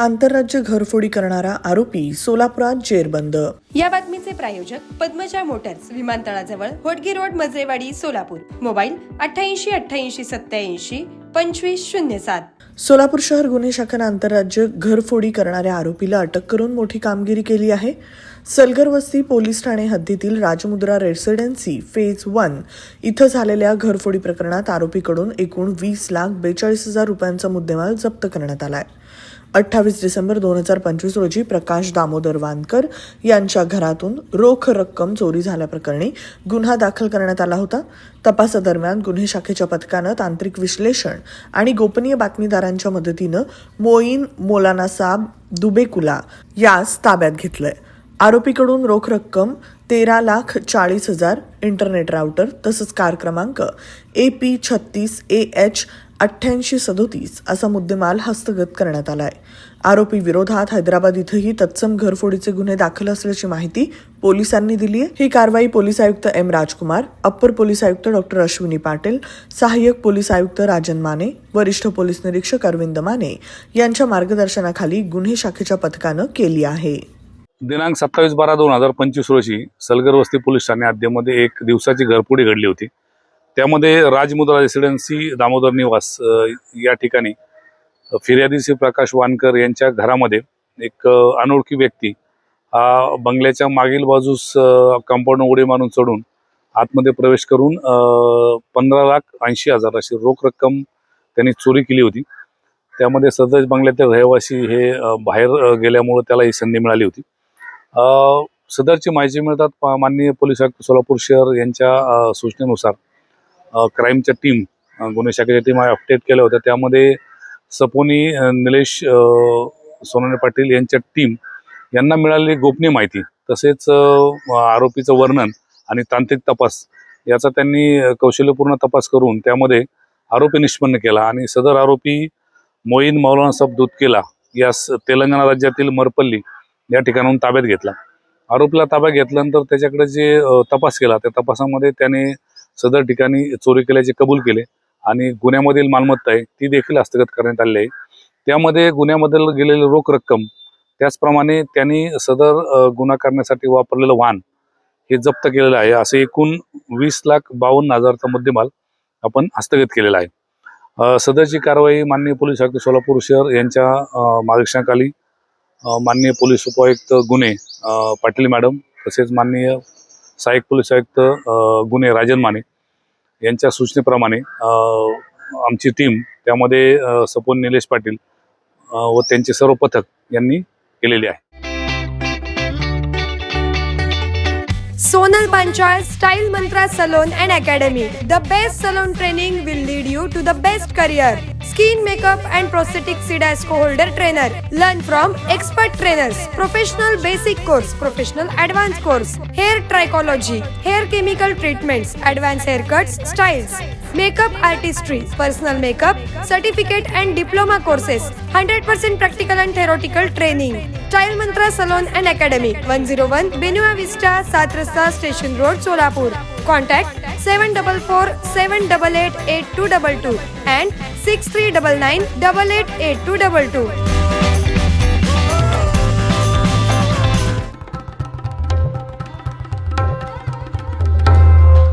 आंतरराज्य घरफोडी करणारा आरोपी सोलापुरात जेरबंद। या बातमीचे प्रायोजक पद्मजा मोटर्स, विमानतळाजवळ होटगी रोड, मजरेवाडी, सोलापूर। मोबाईल 88 88 87 2507। सोलापूर शहर गुन्हे शाखेने आंतरराज्य घरफोडी करणाऱ्या आरोपीला अटक करून मोठी कामगिरी केली आहे। सलगर वस्ती पोलीस ठाणे हद्दीतील राजमुद्रा रेसिडेन्सी फेज 1 इथं झालेल्या घरफोडी प्रकरणात आरोपीकडून एकूण 20,42,000 रुपयांचा मुद्देमाल जप्त करण्यात आलाय। 28 डिसेंबर 2025 रोजी प्रकाश दामोदर वानकर यांच्या घरातून रोख रक्कम चोरी झाल्याप्रकरणी गुन्हा दाखल करण्यात आला होता। तपासादरम्यान गुन्हे शाखेच्या पथकानं तांत्रिक विश्लेषण आणि गोपनीय बातमीदारांच्या मदतीनं मोईन मोलानासाब दुबेकुला यास ताब्यात घेतलंय। आरोपीकडून रोख रक्कम 13,40,000, इंटरनेट राउटर तसंच कार क्रमांक AP36AH 8837 असा मुद्देमाल हस्तगत करण्यात आलाय। आरोपी विरोधात हैदराबाद इथंही तत्सम घरफोडीचे गुन्हे दाखल असल्याची माहिती पोलिसांनी दिली आहे। ही कारवाई पोलीस आयुक्त M राजकुमार, अप्पर पोलीस आयुक्त डॉ अश्विनी पाटील, सहाय्यक पोलीस आयुक्त राजन माने, वरिष्ठ पोलीस निरीक्षक अरविंद माने यांच्या मार्गदर्शनाखाली गुन्हे शाखेच्या पथकानं केली आहे। दिनांक 27/12/2025 रोजी सलगर वस्ती पोलीस ठाणे हद्दीमध्ये एक दिवसाची घरफोडी घडली होती। त्यामध्ये राजमुद्रा रेसिडेन्सी दामोदर निवास या ठिकाणी फिर्यादी श्री प्रकाश वानकर यांच्या घरामध्ये एक अनोळखी व्यक्ती हा बंगल्याच्या मागील बाजूस कंपाऊंड उडी मारून चढून आतमध्ये प्रवेश करून 15,80,000 अशी रोख रक्कम त्यांनी चोरी केली होती। त्यामध्ये सदर बंगल्यातील रहिवासी हे बाहेर गेल्यामुळे त्याला ही संधी मिळाली होती। सदरची माहिती मिळतात माननीय पोलीस आयुक्त सोलापूर शहर यांच्या सूचनेनुसार क्राईमच्या टीम, गुन्हे शाखेच्या टीम अपडेट केल्या होत्या। त्यामध्ये सपोनी निलेश सोनाने पाटील यांच्या टीम यांना मिळालेली गोपनीय माहिती तसेच आरोपीचं वर्णन आणि तांत्रिक तपास याचा त्यांनी कौशल्यपूर्ण तपास करून त्यामध्ये आरोपी निष्पन्न केला आणि सदर आरोपी मोईन मौलानासाब दुधकेला यास तेलंगणा राज्यातील मरपल्ली या ठिकाणाहून ताब्यात घेतला। आरोपीला ताब्यात घेतल्यानंतर त्याच्याकडे जे तपास केला त्या तपासामध्ये त्याने सदर ठिकाणी चोरी केल्याचे कबूल केले आणि गुन्ह्यामधील मालमत्ता आहे ती देखील हस्तगत करण्यात आली आहे। त्यामध्ये गुन्ह्यामध्ये गेलेली रोख रक्कम त्याचप्रमाणे त्यांनी सदर गुन्हा करण्यासाठी वापरलेलं वाहन हे जप्त केलेलं आहे। असे एकूण 20,52,000चा मुद्देमाल आपण हस्तगत केलेला आहे। सदरची कारवाई माननीय पोलीस आयुक्त सोलापूर शहर यांच्या मार्गदर्शनाखाली माननीय पोलीस उपायुक्त गुन्हे पाटील मॅडम तसेच माननीय सहाय्यक पोलीस आयुक्त गुन्हे राजन माने यांच्या सूचनेप्रमाणे आमची टीम त्यामध्ये सपोन निलेश पाटील व त्यांचे सर्व पथक यांनी केलेले आहे। Sonal Panchal Style Mantra Salon and Academy. The best salon training will lead you to the best career. Skin makeup and prosthetic SIDASCO holder trainer. Learn from expert trainers. Professional basic course, professional advanced course. Hair trichology, hair chemical treatments, advanced haircuts, styles. Makeup artistry, personal makeup, certificate and diploma courses. 100% practical and theoretical training. Style Mantra Salon and Academy. 101 Benua Vista, 7 Rasta Station Road, Solapur. Contact 744 788 8222 and 6399 888222.